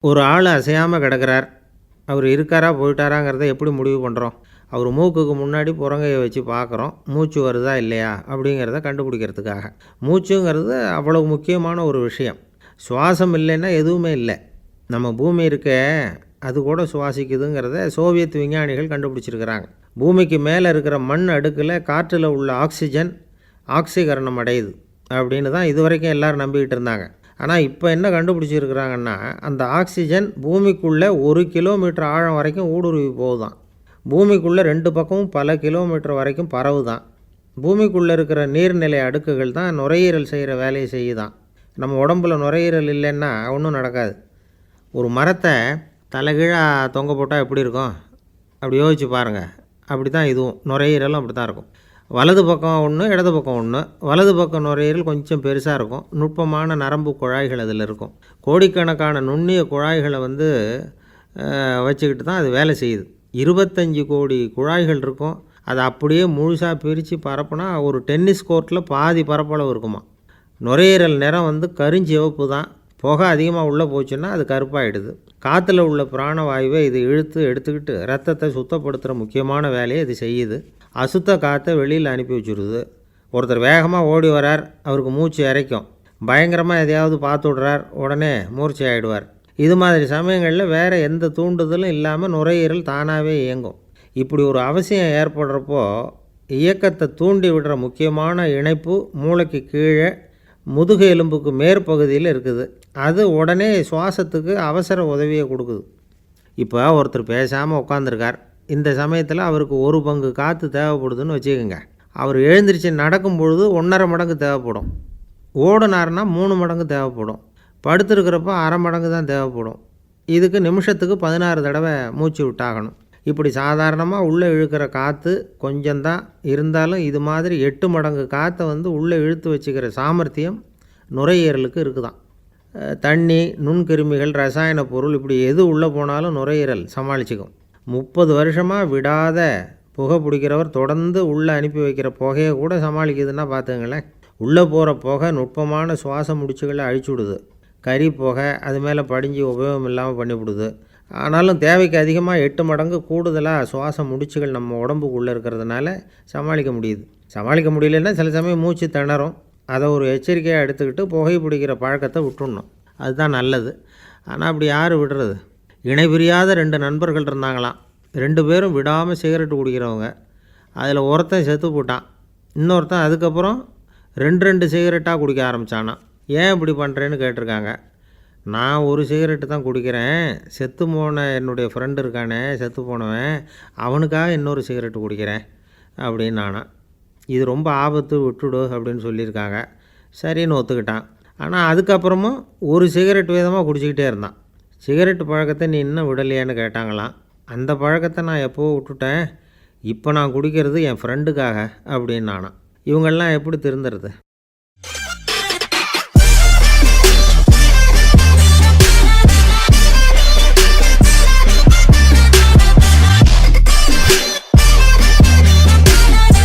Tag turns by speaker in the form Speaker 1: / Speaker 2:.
Speaker 1: ஒரு ஆள் அசையாமல் கிடக்கிறார். அவர் இருக்காரா போயிட்டாராங்கிறத எப்படி முடிவு பண்ணுறோம்? அவர் மூக்குக்கு முன்னாடி புறங்கையை வச்சு பார்க்குறோம். மூச்சு வருதா இல்லையா அப்படிங்கிறத கண்டுபிடிக்கிறதுக்காக. மூச்சுங்கிறது அவ்வளவு முக்கியமான ஒரு விஷயம். சுவாசம் இல்லைன்னா எதுவுமே இல்லை. நம்ம பூமி இருக்க அது கூட சுவாசிக்குதுங்கிறத சோவியத் விஞ்ஞானிகள் கண்டுபிடிச்சிருக்கிறாங்க. பூமிக்கு மேலே இருக்கிற மண் அடுக்கில் காற்றில் உள்ள ஆக்சிஜன் ஆக்சிகரணம் அடையுது அப்படின்னு தான் இதுவரைக்கும் எல்லோரும் நம்பிக்கிட்டு இருந்தாங்க. ஆனால் இப்போ என்ன கண்டுபிடிச்சிருக்கிறாங்கன்னா, அந்த ஆக்சிஜன் பூமிக்குள்ளே 1 கிலோமீட்டர் ஆழம் வரைக்கும் ஊடுருவி போகுதான். பூமிக்குள்ளே 2 பக்கமும் பல கிலோமீட்டர் வரைக்கும் பரவுதான். பூமிக்குள்ளே இருக்கிற நீர்நிலை அடுக்குகள் தான் நுரையீரல் செய்கிற வேலையை செய்யுதான். நம்ம உடம்பில் நுரையீரல் இல்லைன்னா ஒன்றும் நடக்காது. ஒரு மரத்தை தலைகீழாக தொங்க போட்டால் எப்படி இருக்கும்? அப்படி யோசிச்சு பாருங்கள். அப்படி தான் இதுவும் நுரையீரலும் அப்படி தான் இருக்கும். வலது பக்கம் ஒன்று, இடது பக்கம் ஒன்று. வலது பக்கம் நுரையீரல் கொஞ்சம் பெருசாக இருக்கும். நுட்பமான நரம்பு குழாய்கள் அதில் இருக்கும். கோடிக்கணக்கான நுண்ணிய குழாய்களை வச்சுக்கிட்டு தான் அது வேலை செய்யுது. 25 கோடி குழாய்கள் இருக்கும். அதை அப்படியே முழுசாக பிரித்து பரப்புனா ஒரு டென்னிஸ் கோர்ட்டில் பாதி பரப்பளவு இருக்குமா. நுரையீரல் நிறம் கருஞ்சிவப்பு தான். புகை அதிகமாக உள்ளே போச்சுன்னா அது கருப்பாகிடுது. காற்றுல உள்ள பிராணவாயுவை இது இழுத்து எடுத்துக்கிட்டு ரத்தத்தை சுத்தப்படுத்துகிற முக்கியமான வேலையை இது செய்யுது. அசுத்த காற்றை வெளியில் அனுப்பி வச்சுருது. ஒருத்தர் வேகமாக ஓடி வரார், அவருக்கு மூச்சு இறைக்கும். பயங்கரமாக எதையாவது பார்த்து விடுறார், உடனே மூர்ச்சி ஆகிடுவார். இது மாதிரி சமயங்களில் வேறு எந்த தூண்டுதலும் இல்லாமல் நுரையீரல் தானாகவே இயங்கும். இப்படி ஒரு அவசியம் ஏற்படுறப்போ இயக்கத்தை தூண்டி விடுற முக்கியமான இணைப்பு மூளைக்கு கீழே முதுகு எலும்புக்கு மேற்பகுதியில் இருக்குது. அது உடனே சுவாசத்துக்கு அவசர உதவியை கொடுக்குது. இப்போ ஒருத்தர் பேசாமல் உட்காந்துருக்கார். இந்த சமயத்தில் அவருக்கு 1 பங்கு காற்று தேவைப்படுதுன்னு வச்சுக்கோங்க. அவர் எழுந்திரிச்சு நடக்கும் பொழுது 1.5 மடங்கு தேவைப்படும். ஓடினார்னா 3 மடங்கு தேவைப்படும். படுத்துருக்கிறப்ப அரை மடங்கு தான் தேவைப்படும். இதுக்கு நிமிஷத்துக்கு 16 தடவை மூச்சு விட்டாகணும். இப்படி சாதாரணமாக உள்ளே இழுக்கிற காற்று கொஞ்சம்தான் இருந்தாலும் இது மாதிரி 8 மடங்கு காற்றை உள்ளே இழுத்து வச்சுக்கிற சாமர்த்தியம் நுரையீரலுக்கு இருக்குதான். தண்ணி, நுண்கிருமிகள், ரசாயன பொருள் இப்படி எது உள்ளே போனாலும் நுரையீரல் சமாளிச்சுக்கும். 30 வருஷமாக விடாத புகை பிடிக்கிறவர் தொடர்ந்து உள்ளே அனுப்பி வைக்கிற புகையை கூட சமாளிக்குதுன்னா பார்த்துங்களேன். உள்ளே போகிற புகை நுட்பமான சுவாச முடிச்சுகளை அழிச்சு விடுது. கறி புகை அது மேலே படிஞ்சு உபயோகம் இல்லாமல் பண்ணிவிடுது. ஆனாலும் தேவைக்கு அதிகமாக 8 மடங்கு கூடுதலாக சுவாச முடிச்சுகள் நம்ம உடம்புக்குள்ளே இருக்கிறதுனால சமாளிக்க முடியுது. சமாளிக்க முடியலன்னா சில சமயம் மூச்சு திணறும். அதை ஒரு எச்சரிக்கையாக எடுத்துக்கிட்டு புகை பிடிக்கிற பழக்கத்தை விட்டுடணும். அதுதான் நல்லது. ஆனால் அப்படி யார் விடுறது? இணை பிரியாத 2 நண்பர்கள் இருந்தாங்களாம். 2 பேரும் விடாமல் சிகரெட்டு குடிக்கிறவங்க. அதில் ஒருத்தன் செத்து போட்டான். இன்னொருத்தன் அதுக்கப்புறம் 2 சிகரெட்டாக குடிக்க ஆரம்பித்தானான். ஏன் இப்படி பண்ணுறேன்னு கேட்டிருக்காங்க. நான் ஒரு சிகரெட்டு தான் குடிக்கிறேன். செத்து போன என்னுடைய ஃப்ரெண்டு இருக்கானே, செத்து போனவன், அவனுக்காக இன்னொரு சிகரெட்டு குடிக்கிறேன் அப்படின்னு நானான். இது ரொம்ப ஆபத்து, விட்டுடு அப்படின்னு சொல்லியிருக்காங்க. சரின்னு ஒத்துக்கிட்டான். ஆனால் அதுக்கப்புறமும் ஒரு சிகரெட் விதமாக குடிச்சிக்கிட்டே இருந்தான். சிகரெட்டு பழக்கத்தை நீ இன்னும் விடலையான்னு கேட்டாங்களாம். அந்த பழக்கத்தை நான் எப்போவோ விட்டுட்டேன். இப்போ நான் குடிக்கிறது என் ஃப்ரெண்டுக்காக அப்படின்னு நானான். இவங்கெல்லாம் எப்படி திருந்துறது?